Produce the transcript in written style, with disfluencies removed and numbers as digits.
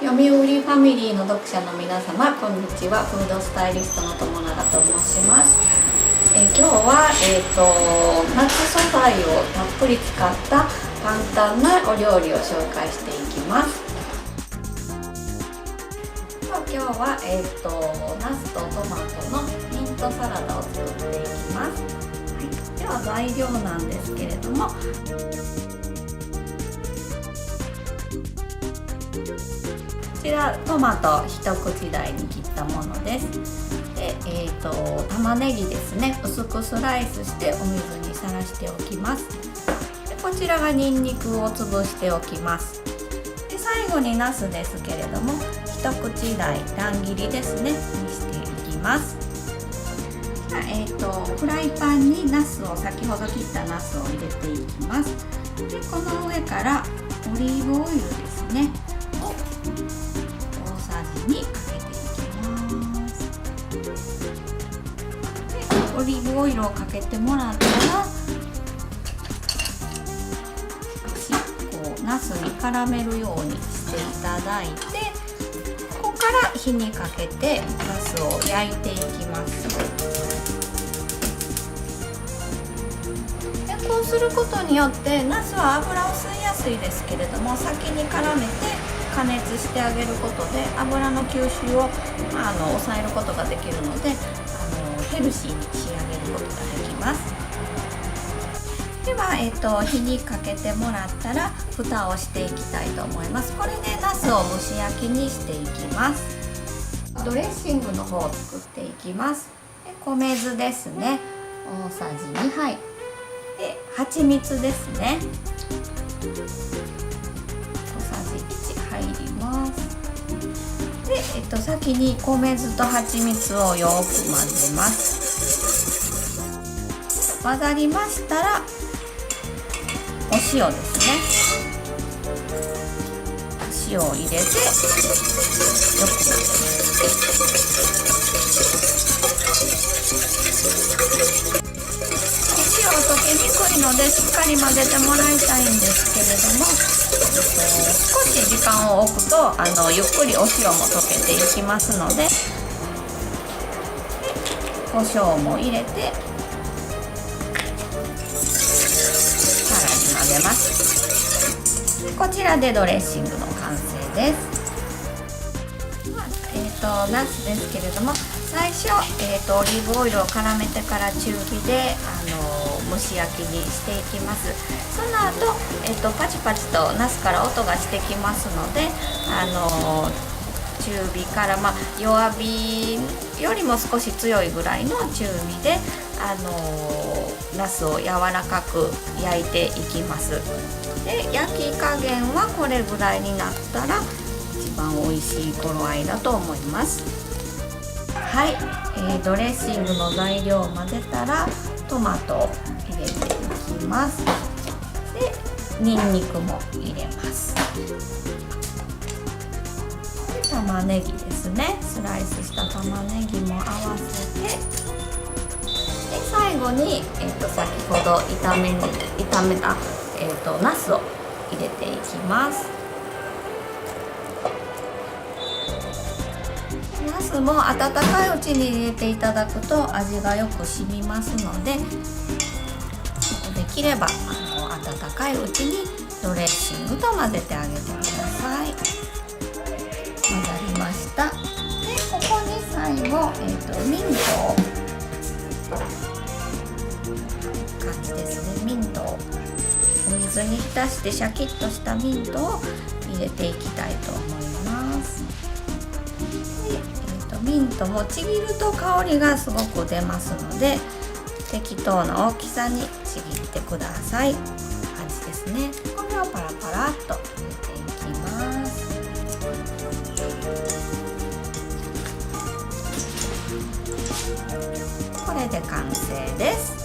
読売ファミリーの読者の皆様、こんにちは。フードスタイリストの友永と申します。今日は、夏素材をたっぷり使った簡単なお料理を紹介していきます。今日は、ナスとトマトのミントサラダを作っていきます。では材料なんですけれども、こちらトマト一口大に切ったものです。で、玉ねぎですね、薄くスライスしてお水にさらしておきます。でこちらがニンニクを潰しておきます。で最後にナスですけれども、一口大乱切りですねにしていきます。フライパンにナスを先ほど切ったナスを入れていきます。でこの上からオリーブオイルですねを大さじ2かけていきます。でオリーブオイルをかけてもらったら、少しこうナスに絡めるようにしていただいて、ここから火にかけてナスを焼いていきます。こうすることによってナスは油を吸いやすいですけれども、先に絡めて加熱してあげることで油の吸収を、抑えることができるので、ヘルシーに仕上げることができます。では、火にかけてもらったら蓋をしていきたいと思います。これでナスを蒸し焼きにしていきます。ドレッシングの方を作っていきます。で米酢ですね、大さじ2杯で蜂蜜ですね、小さじ1入ります。で、先に米酢と蜂蜜をよく混ぜます。混ざりましたらお塩ですね、塩を入れてよく混ぜ溶けにくいのでしっかり混ぜてもらいたいんですけれども、少し時間を置くとゆっくりお塩も溶けていきますので、胡椒も入れてさらに混ぜます。こちらでドレッシングの完成です。ナスですけれども、最初、オリーブオイルを絡めてから中火で蒸し焼きにしていきます。その後、パチパチとナスから音がしてきますので、中火から、弱火よりも少し強いぐらいの中火でナスを柔らかく焼いていきます。で焼き加減はこれぐらいになったら一番美味しい頃合いだと思います。はい、ドレッシングの材料を混ぜたらトマトを入れていきます。でニンニクも入れます。で玉ねぎですね、スライスした玉ねぎも合わせて、で最後に、先ほど炒めた、ナスを入れていきます。ナスも温かいうちに入れていただくと味がよく染みますので、できれば温かいうちにドレッシングと混ぜてあげてください。混ざりました。でここに最後、ミントを感じですね、ミントをお水に浸してシャキッとしたミントを入れていきたいと思います。ミントもちぎると香りがすごく出ますので、適当な大きさにちぎってください。感じですね。これをパラパラっと入れていきます。これで完成です。